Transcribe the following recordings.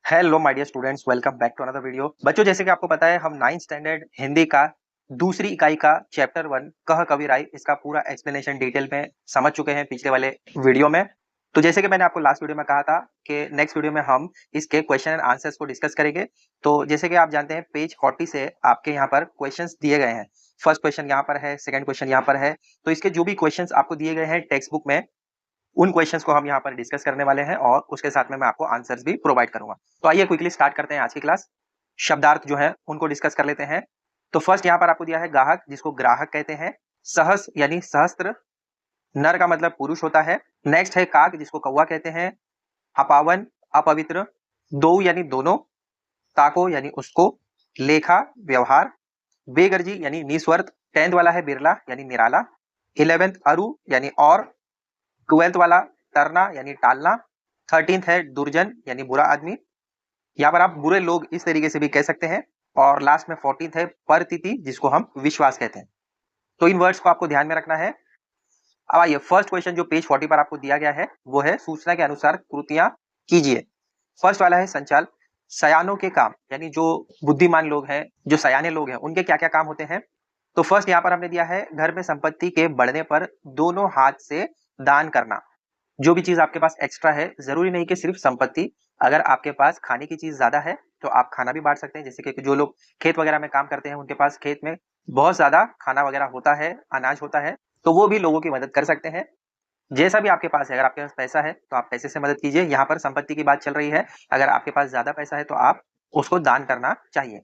Hello my dear students, welcome back to another video. बच्चों, जैसे कि आपको पता है हम 9th स्टैंडर्ड हिंदी का दूसरी इकाई का चैप्टर 1 कह कबीर आई इसका पूरा एक्सप्लेनेशन डिटेल में समझ चुके हैं पिछले वाले वीडियो में। तो जैसे कि मैंने आपको लास्ट वीडियो में कहा था कि नेक्स्ट वीडियो में हम इसके क्वेश्चन एंड आंसर्स को डिस्कस करेंगे। तो जैसे कि आप जानते हैं पेज 40 से आपके यहाँ पर क्वेश्चंस दिए गए हैं। फर्स्ट क्वेश्चन यहाँ पर है, सेकंड क्वेश्चन यहाँ पर है। तो इसके जो भी क्वेश्चंस आपको दिए गए हैं टेक्स्ट बुक में, उन क्वेश्चंस को हम यहाँ पर डिस्कस करने वाले हैं और उसके साथ में मैं आपको आंसर्स भी प्रोवाइड करूंगा। तो आइए क्विकली स्टार्ट करते हैं आज की क्लास। शब्दार्थ जो है उनको डिस्कस कर लेते हैं। तो फर्स्ट यहाँ पर आपको दिया है गाहक, जिसको ग्राहक कहते हैं। सहस यानी सहस्त्र, नर का मतलब पुरुष होता है। नेक्स्ट है काक, जिसको कौवा कहते हैं। अपावन, अपवित्र। दो यानी दोनों। ताको यानी उसको। लेखा, व्यवहार। बेगर्जी यानी निस्वर्थ। 10th वाला है बिरला यानी निराला। 11th अरु यानी और। 12th वाला तरना यानी टालना। 13th है दुर्जन यानी बुरा आदमी। यहाँ पर आप बुरे लोग इस तरीके से भी कह सकते हैं। और लास्ट में 14th है परतिथि, जिसको हम विश्वास कहते हैं। तो इन वर्ड्स को आपको ध्यान में रखना है। अब आइए फर्स्ट क्वेश्चन जो पेज 40 पर आपको दिया गया है वो है सूचना के अनुसार कृतियां कीजिए। फर्स्ट वाला है संचाल। सयानों के काम यानी जो बुद्धिमान लोग हैं, जो सयाने लोग हैं, उनके क्या क्या काम होते हैं। तो फर्स्ट यहाँ पर हमने दिया है घर में संपत्ति के बढ़ने पर दोनों हाथ से दान करना। जो भी चीज आपके पास एक्स्ट्रा है, जरूरी नहीं कि सिर्फ संपत्ति। अगर आपके पास खाने की चीज ज्यादा है तो आप खाना भी बांट सकते हैं। जैसे कि जो लोग खेत वगैरह में काम करते हैं, उनके पास खेत में बहुत ज्यादा खाना वगैरह होता है, अनाज होता है, तो वो भी लोगों की मदद कर सकते हैं। जैसा भी आपके पास है, अगर आपके पास पैसा है तो आप पैसे से मदद कीजिए। यहाँ पर संपत्ति की बात चल रही है। अगर आपके पास ज्यादा पैसा है तो आप उसको दान करना चाहिए।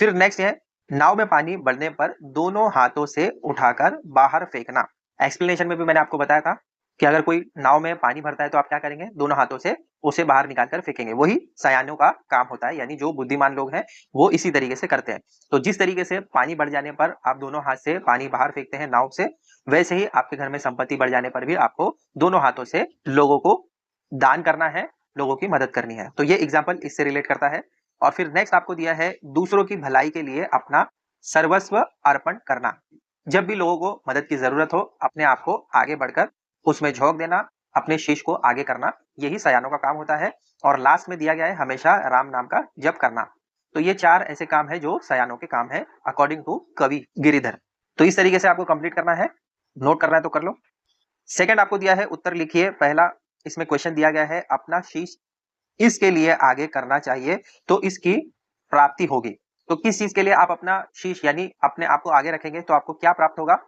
फिर नेक्स्ट है नाव में पानी बढ़ने पर दोनों हाथों से उठाकर बाहर फेंकना। एक्सप्लेनेशन में भी मैंने आपको बताया था कि अगर कोई नाव में पानी भरता है तो आप क्या करेंगे, दोनों हाथों से उसे बाहर निकाल कर फेंकेंगे। वही सयानों का काम होता है, यानी जो बुद्धिमान लोग हैं वो इसी तरीके से करते हैं। तो जिस तरीके से पानी बढ़ जाने पर आप दोनों हाथ से पानी बाहर फेंकते हैं नाव से, वैसे ही आपके घर में संपत्ति बढ़ जाने पर भी आपको दोनों हाथों से लोगों को दान करना है, लोगों की मदद करनी है। तो ये एग्जाम्पल इससे रिलेट करता है। और फिर नेक्स्ट आपको दिया है दूसरों की भलाई के लिए अपना सर्वस्व अर्पण करना। जब भी लोगों को मदद की जरूरत हो, अपने आप को आगे बढ़कर उसमें झोंक देना, अपने शीश को आगे करना, यही सयानों का काम होता है। और लास्ट में दिया गया है हमेशा राम नाम का जप करना। तो ये 4 ऐसे काम है जो सयानों के काम है अकॉर्डिंग टू कवि गिरिधर। तो इस तरीके से आपको कंप्लीट करना है। नोट करना है तो कर लो। सेकंड आपको दिया है उत्तर लिखिए। पहला इसमें क्वेश्चन दिया गया है अपना शीश इसके लिए आगे करना चाहिए तो इसकी प्राप्ति होगी। तो किस चीज के लिए आप अपना शीश यानी अपने आप को आगे रखेंगे तो आपको क्या प्राप्त होगा।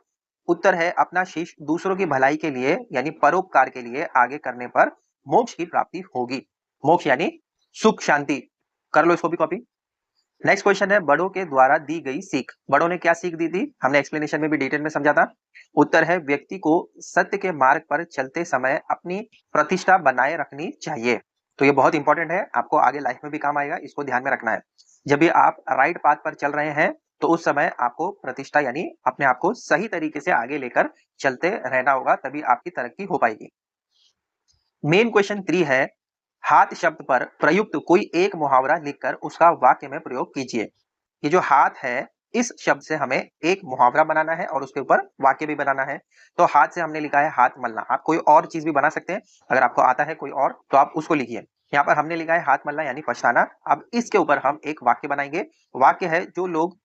उत्तर है अपना शीश दूसरों की भलाई के लिए यानी परोपकार के लिए आगे करने पर मोक्ष की प्राप्ति होगी। मोक्ष यानी सुख शांति। कर लो इसको भी कॉपी। नेक्स्ट क्वेश्चन है बड़ों के द्वारा दी गई सीख। बड़ों ने क्या सीख दी थी, हमने एक्सप्लेनेशन में भी डिटेल में समझा था। उत्तर है व्यक्ति को सत्य के मार्ग पर चलते समय अपनी प्रतिष्ठा बनाए रखनी चाहिए। तो ये बहुत इंपॉर्टेंट है, आपको आगे लाइफ में भी काम आएगा, इसको ध्यान में रखना है। जब भी आप राइट पाथ पर चल रहे हैं तो उस समय आपको प्रतिष्ठा यानी अपने आप को सही तरीके से आगे लेकर चलते रहना होगा, तभी आपकी तरक्की हो पाएगी। मेन क्वेश्चन 3 है हाथ शब्द पर प्रयुक्त कोई एक मुहावरा लिखकर उसका वाक्य में प्रयोग कीजिए। ये जो हाथ है, इस शब्द से हमें एक मुहावरा बनाना है और उसके ऊपर वाक्य भी बनाना है। तो हाथ से हमने लिखा है हाथ मलना। आप कोई और चीज भी बना सकते हैं, अगर आपको आता है कोई और तो आप उसको लिखिए। यहाँ पर हमने लिखा है हाथ मलना यानी पछताना। अब इसके ऊपर हम एक वाक्य बनाएंगे। वाक्य है जो लोग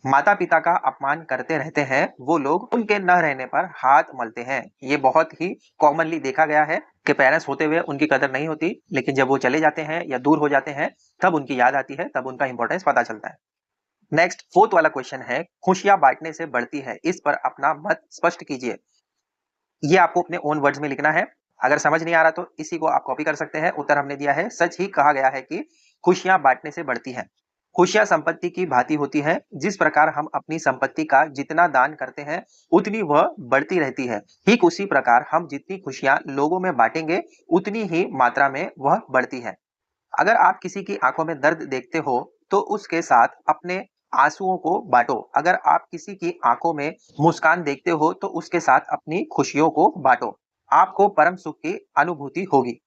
माता पिता का अपमान करते रहते हैं वो लोग उनके न रहने पर हाथ मलते हैं। ये बहुत ही कॉमनली देखा गया है कि पेरेंट्स होते हुए उनकी कदर नहीं होती, लेकिन जब वो चले जाते हैं या दूर हो जाते हैं तब उनकी याद आती है, तब उनका इंपॉर्टेंस पता चलता है। नेक्स्ट फोर्थ वाला क्वेश्चन है खुशियां बांटने से बढ़ती है, इस पर अपना मत स्पष्ट कीजिए। ये आपको अपने ओन वर्ड्स में लिखना है। अगर समझ नहीं आ रहा तो इसी को आप कॉपी कर सकते हैं। उत्तर हमने दिया है सच ही कहा गया है कि खुशियां बांटने से बढ़ती हैं। खुशियां संपत्ति की भांति होती है, जिस प्रकार हम अपनी संपत्ति का जितना दान करते हैं उतनी वह बढ़ती रहती है, ठीक उसी प्रकार हम जितनी खुशियां लोगों में बांटेंगे उतनी ही मात्रा में वह बढ़ती है। अगर आप किसी की आंखों में दर्द देखते हो तो उसके साथ अपने आंसुओं को बांटो। अगर आप किसी की आंखों में मुस्कान देखते हो तो उसके साथ अपनी खुशियों को बांटो। आपको परम सुख की अनुभूति होगी।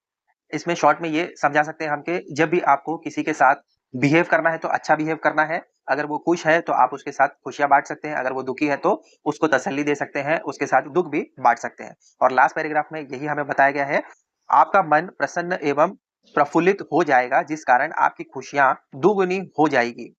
इसमें शॉर्ट में ये समझा सकते हैं हम कि जब भी आपको किसी के साथ बिहेव करना है तो अच्छा बिहेव करना है। अगर वो खुश है तो आप उसके साथ खुशियां बांट सकते हैं, अगर वो दुखी है तो उसको तसल्ली दे सकते हैं, उसके साथ दुख भी बांट सकते हैं। और लास्ट पैराग्राफ में यही हमें बताया गया है आपका मन प्रसन्न एवं प्रफुल्लित हो जाएगा, जिस कारण आपकी खुशियां दुगुनी हो जाएगी।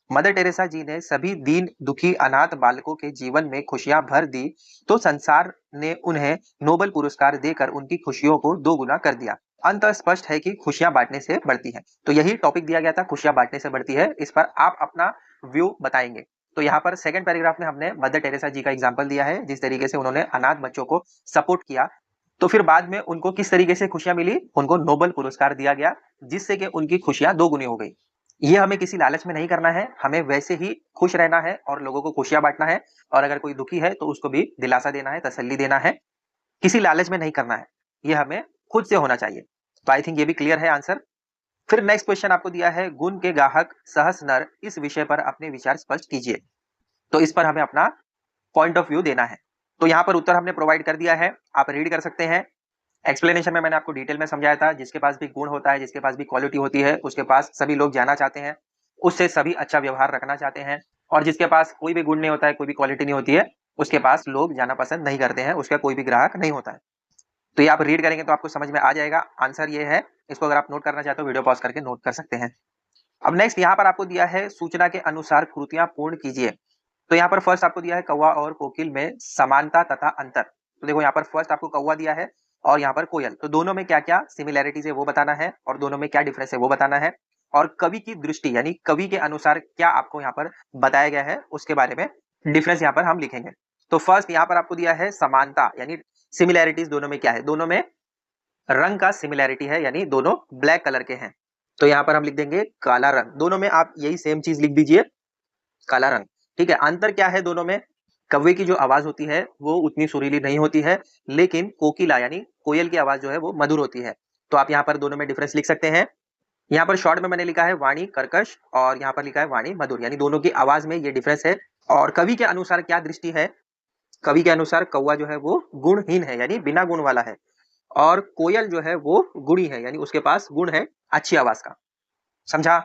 मदर टेरेसा जी ने सभी दीन दुखी अनाथ बालकों के जीवन में खुशियां भर दी, तो संसार ने उन्हें नोबेल पुरस्कार देकर उनकी खुशियों को दो गुना कर दिया। अंत स्पष्ट है कि खुशियां बांटने से बढ़ती हैं। तो यही टॉपिक दिया गया था, खुशियां बांटने से बढ़ती है। इस पर आप अपना व्यू बताएंगे। तो यहाँ पर सेकंड पैराग्राफ में हमने मदर टेरेसा जी का एग्जाम्पल दिया है, जिस तरीके से उन्होंने अनाथ बच्चों को सपोर्ट किया। तो फिर बाद में उनको किस तरीके से खुशियां मिली, उनको नोबेल पुरस्कार दिया गया, जिससे कि उनकी खुशियां दो गुनी हो गई। ये हमें किसी लालच में नहीं करना है, हमें वैसे ही खुश रहना है और लोगों को खुशियां बांटना है। और अगर कोई दुखी है तो उसको भी दिलासा देना है, तसल्ली देना है, किसी लालच में नहीं करना है। ये हमें खुद से होना चाहिए। तो आई थिंक ये भी क्लियर है आंसर। फिर नेक्स्ट क्वेश्चन आपको दिया है, गुण के गाहक सहस नर, इस विषय पर अपने विचार स्पष्ट कीजिए। तो इस पर हमें अपना पॉइंट ऑफ व्यू देना है। तो यहाँ पर उत्तर हमने प्रोवाइड कर दिया है, आप रीड कर सकते हैं। एक्सप्लेनेशन में मैंने आपको डिटेल में समझाया था, जिसके पास भी गुण होता है, जिसके पास भी क्वालिटी होती है, उसके पास सभी लोग जाना चाहते हैं, उससे सभी अच्छा व्यवहार रखना चाहते हैं। और जिसके पास कोई भी गुण नहीं होता है, कोई भी क्वालिटी नहीं होती है, उसके पास लोग जाना पसंद नहीं करते हैं, उसका कोई भी ग्राहक नहीं होता है। तो ये आप रीड करेंगे तो आपको समझ में आ जाएगा। आंसर ये है। इसको अगर आप नोट करना चाहते हो वीडियो पॉज करके नोट कर सकते हैं। अब नेक्स्ट यहाँ पर आपको दिया है, सूचना के अनुसार कृतियां पूर्ण कीजिए। तो यहाँ पर फर्स्ट आपको दिया है, कौवा और कोकिल में समानता तथा अंतर। तो देखो यहाँ पर फर्स्ट आपको कौवा दिया है और यहाँ पर कोयल, तो दोनों में क्या क्या सिमिलैरिटीज है वो बताना है और दोनों में क्या डिफरेंस है वो बताना है। और कवि की दृष्टि यानी कवि के अनुसार क्या आपको यहाँ पर बताया गया है उसके बारे में डिफरेंस यहाँ पर हम लिखेंगे। तो फर्स्ट यहाँ पर आपको दिया है समानता यानी सिमिलैरिटीज, दोनों में क्या है, दोनों में रंग का सिमिलैरिटी है, यानी दोनों ब्लैक कलर के हैं। तो यहाँ पर हम लिख देंगे काला रंग, दोनों में आप यही सेम चीज लिख दीजिए, काला रंग। ठीक है, अंतर क्या है दोनों में, कौवे की जो आवाज होती है वो उतनी सुरीली नहीं होती है, लेकिन कोकिला यानी कोयल की आवाज जो है वो मधुर होती है। तो आप यहाँ पर दोनों में डिफरेंस लिख सकते हैं। यहाँ पर शॉर्ट में मैंने लिखा है वाणी कर्कश और यहाँ पर लिखा है वाणी मधुर, यानी दोनों की आवाज में ये डिफरेंस है। और कवि के अनुसार क्या दृष्टि है, कवि के अनुसार कौवा जो है वो गुणहीन है यानी बिना गुण वाला है, और कोयल जो है वो गुणी है यानी उसके पास गुण है अच्छी आवाज का। समझा,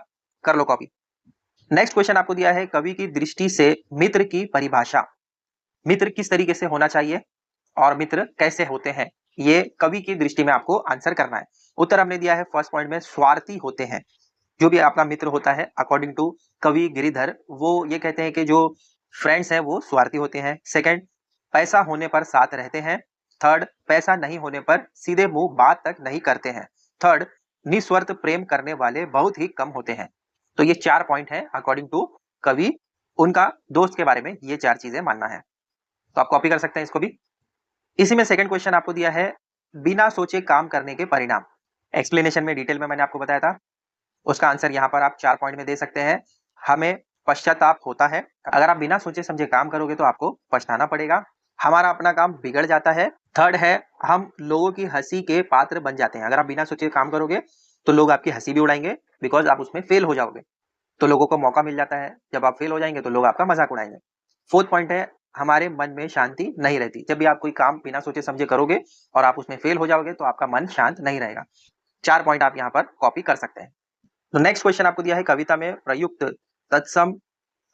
कर लो कॉपी। नेक्स्ट क्वेश्चन आपको दिया है, कवि की दृष्टि से मित्र की परिभाषा। मित्र किस तरीके से होना चाहिए और मित्र कैसे होते हैं, ये कवि की दृष्टि में आपको आंसर करना है। उत्तर हमने दिया है फर्स्ट पॉइंट में, स्वार्थी होते हैं। जो भी अपना मित्र होता है अकॉर्डिंग टू कवि गिरिधर, वो ये कहते हैं कि जो फ्रेंड्स हैं वो स्वार्थी होते हैं। सेकंड, पैसा होने पर साथ रहते हैं। थर्ड, पैसा नहीं होने पर सीधे मुंह बात तक नहीं करते हैं। थर्ड, निस्वार्थ प्रेम करने वाले बहुत ही कम होते हैं। तो ये 4 पॉइंट है अकॉर्डिंग टू कवि, उनका दोस्त के बारे में ये 4 चीजें मानना है। तो आप कॉपी कर सकते हैं इसको भी। इसी में सेकंड क्वेश्चन आपको दिया है, बिना सोचे काम करने के परिणाम। एक्सप्लेनेशन में डिटेल में मैंने आपको बताया था, उसका आंसर यहाँ पर आप 4 पॉइंट में दे सकते हैं। हमें पश्चाताप होता है, अगर आप बिना सोचे समझे काम करोगे तो आपको पछताना पड़ेगा। हमारा अपना काम बिगड़ जाता है। थर्ड है, हम लोगों की हंसी के पात्र बन जाते हैं। अगर आप बिना सोचे काम करोगे तो लोग आपकी हंसी भी उड़ाएंगे, बिकॉज आप उसमें फेल हो जाओगे। तो लोगों को मौका मिल जाता है, जब आप फेल हो जाएंगे तो लोग आपका मजाक उड़ाएंगे। फोर्थ पॉइंट है, हमारे मन में शांति नहीं रहती। जब भी आप कोई काम बिना सोचे समझे करोगे और आप उसमें फेल हो जाओगे तो आपका मन शांत नहीं रहेगा। 4 पॉइंट आप यहाँ पर कॉपी कर सकते हैं। तो नेक्स्ट क्वेश्चन आपको दिया है, कविता में प्रयुक्त तत्सम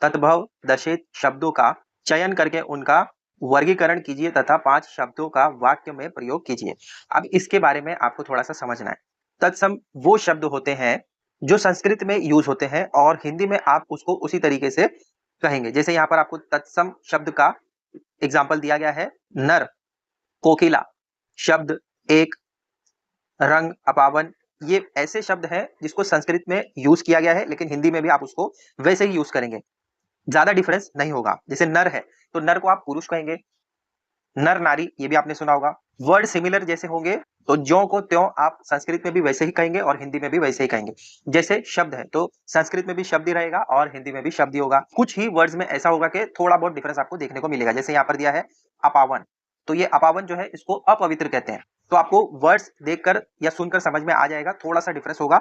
तद्भव दशेत शब्दों का चयन करके उनका वर्गीकरण कीजिए तथा 5 शब्दों का वाक्य में प्रयोग कीजिए। अब इसके बारे में आपको थोड़ा सा समझना है। तत्सम वो शब्द होते हैं जो संस्कृत में यूज होते हैं और हिंदी में आप उसको उसी तरीके से कहेंगे। जैसे यहाँ पर आपको तत्सम शब्द का एग्जाम्पल दिया गया है, नर, कोकिला, शब्द एक, रंग, अपावन, ये ऐसे शब्द हैं जिसको संस्कृत में यूज किया गया है, लेकिन हिंदी में भी आप उसको वैसे ही यूज करेंगे, ज्यादा डिफरेंस नहीं होगा। जैसे नर है तो नर को आप पुरुष कहेंगे, नर नारी ये भी आपने सुना होगा। वर्ड सिमिलर जैसे होंगे तो ज्यों को त्यों आप संस्कृत में भी वैसे ही कहेंगे और हिंदी में भी वैसे ही कहेंगे। जैसे शब्द है तो संस्कृत में भी शब्द ही रहेगा और हिंदी में भी शब्द ही होगा। कुछ ही वर्ड्स में ऐसा होगा कि थोड़ा बहुत डिफरेंस आपको देखने को मिलेगा। जैसे यहाँ पर दिया है अपावन, तो ये अपावन जो है इसको अपवित्र कहते हैं। तो आपको वर्ड्स देखकर या सुनकर समझ में आ जाएगा, थोड़ा सा डिफरेंस होगा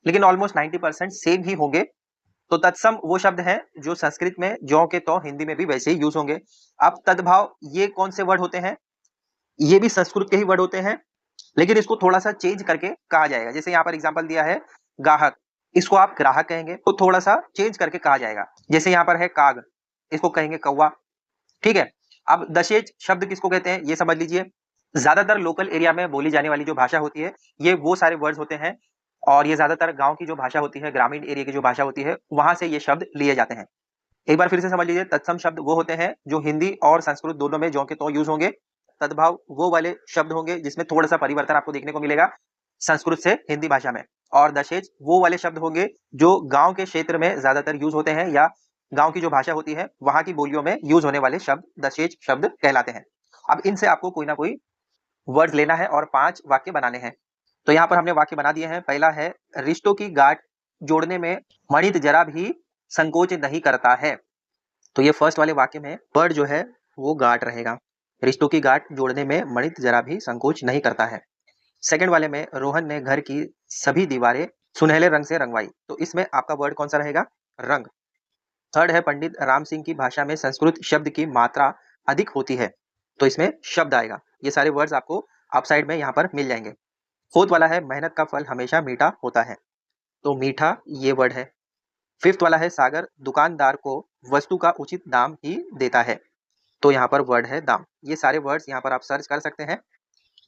लेकिन ऑलमोस्ट 90% सेम ही होंगे। तो तत्सम वो शब्द है जो संस्कृत में ज्यों के त्यों हिंदी में भी वैसे ही यूज होंगे। अब तद्भाव ये कौन से वर्ड होते हैं, ये भी संस्कृत के ही वर्ड होते हैं, लेकिन इसको थोड़ा सा चेंज करके कहा जाएगा। जैसे यहाँ पर एग्जांपल दिया है गाहक, इसको आप ग्राहक कहेंगे, तो थोड़ा सा चेंज करके कहा जाएगा। जैसे यहाँ पर है काग, इसको कहेंगे कौवा। ठीक है, अब दशेज शब्द किसको कहते हैं ये समझ लीजिए। ज्यादातर लोकल एरिया में बोली जाने वाली जो भाषा होती है, ये वो सारे वर्ड्स होते हैं और ये ज्यादातर गाँव की जो भाषा होती है, ग्रामीण एरिया की जो भाषा होती है, वहाँ से ये शब्द लिए जाते हैं। एक बार फिर से समझ लीजिए, तत्सम शब्द वो होते हैं जो हिंदी और संस्कृत दोनों में ज्यों के त्यों यूज होंगे। तद्भव वो वाले शब्द होंगे जिसमें थोड़ा-सा परिवर्तन आपको देखने को मिलेगा संस्कृत से हिंदी भाषा में। और दशेज वो वाले शब्द होंगे जो गाँव के क्षेत्र में ज़्यादातर यूज होते हैं या गाँव की जो भाषा होती है, वहाँ की बोलियों में यूज होने वाले शब्द दशेज शब्द कहलाते हैं। अब इनसे आपको कोई ना कोई वर्ड्स लेना है और 5 वाक्य बनाने हैं। तो यहाँ पर हमने वाक्य बना दिए हैं। पहला है, रिश्तों की गाँठ जोड़ने में मणित जरा भी संकोच नहीं करता है। तो ये फर्स्ट वाले वाक्य में वर्ड जो है वो गाँठ रहेगा। रिश्तों की गाँठ जोड़ने में मणित जरा भी संकोच नहीं करता है। सेकंड वाले में रोहन ने घर की सभी दीवारें सुनहले रंग से रंगवाई। तो इसमें आपका वर्ड कौन सा रहेगा? रंग। थर्ड है, पंडित राम सिंह की भाषा में संस्कृत शब्द की मात्रा अधिक होती है। तो इसमें शब्द आएगा। ये सारे वर्ड्स आपको अपसाइड में यहाँ पर मिल जाएंगे। फोर्थ वाला है, मेहनत का फल हमेशा मीठा होता है। तो मीठा ये वर्ड है। फिफ्थ वाला है, सागर दुकानदार को वस्तु का उचित दाम ही देता है। तो यहाँ पर वर्ड है दाम। ये सारे वर्ड्स यहाँ पर आप सर्च कर सकते हैं।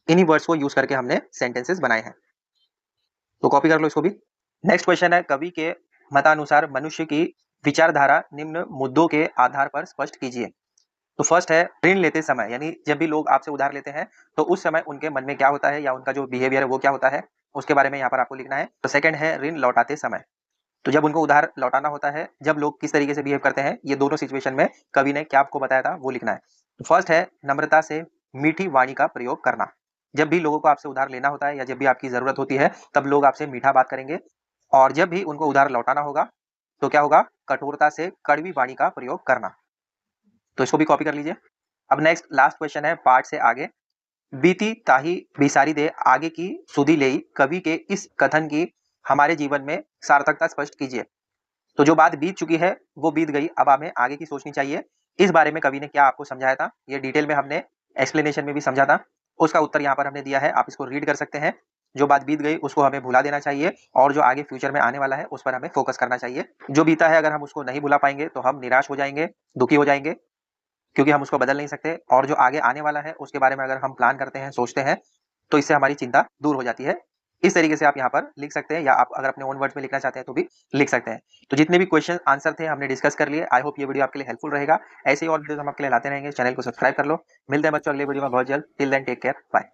इन्हीं वर्ड्स को यूज करके हमने सेंटेंसेस बनाए हैं। तो कॉपी कर लो इसको भी। नेक्स्ट क्वेश्चन है, कवि के मतानुसार मनुष्य की विचारधारा निम्न मुद्दों के आधार पर स्पष्ट कीजिए। तो फर्स्ट है, ऋण लेते समय, यानी जब भी लोग आपसे उधार लेते हैं तो उस समय उनके मन में क्या होता है या उनका जो बिहेवियर है वो क्या होता है, उसके बारे में यहाँ पर आपको लिखना है। तो सेकंड है, ऋण लौटाते समय, तो जब उनको उधार लौटाना होता है, जब लोग किस तरीके से बिहेव करते हैं, ये दोनों सिचुएशन में कवि ने क्या आपको बताया था वो लिखना है। तो फर्स्ट है, नम्रता से मीठी वाणी का प्रयोग करना। जब भी लोगों को आपसे उधार लेना होता है या जब भी आपकी जरूरत होती है, तब लोग आपसे मीठा बात करेंगे। और जब भी उनको उधार लौटाना होगा तो क्या होगा, कठोरता से कड़वी वाणी का प्रयोग करना। तो इसको भी कॉपी कर लीजिए। अब नेक्स्ट लास्ट क्वेश्चन है पार्ट से आगे, बीती ताही बिसारी दे आगे की सुधी लेई, कवि के इस कथन की हमारे जीवन में सार्थकता स्पष्ट कीजिए। तो जो बात बीत चुकी है वो बीत गई, अब हमें आगे की सोचनी चाहिए। इस बारे में कवि ने क्या आपको समझाया था, ये डिटेल में हमने एक्सप्लेनेशन में भी समझा था। उसका उत्तर यहाँ पर हमने दिया है, आप इसको रीड कर सकते हैं। जो बात बीत गई उसको हमें भुला देना चाहिए और जो आगे फ्यूचर में आने वाला है उस पर हमें फोकस करना चाहिए। जो बीता है अगर हम उसको नहीं भुला पाएंगे तो हम निराश हो जाएंगे, दुखी हो जाएंगे, क्योंकि हम उसको बदल नहीं सकते। और जो आगे आने वाला है उसके बारे में अगर हम प्लान करते हैं, सोचते हैं, तो इससे हमारी चिंता दूर हो जाती है। इस तरीके से आप यहाँ पर लिख सकते हैं या आप अगर अपने ओन वर्ड्स में लिखना चाहते हैं तो भी लिख सकते हैं। तो जितने भी क्वेश्चन आंसर थे हमने डिस्कस कर लिए। आई होप ये वीडियो आपके लिए हेल्पफुल रहेगा। ऐसे ही और वीडियोस हम आपके लिए लाते रहेंगे। चैनल को सब्सक्राइब कर लो। मिलते हैं बच्चों अगले वीडियो में बहुत जल्द। Till then take care, bye.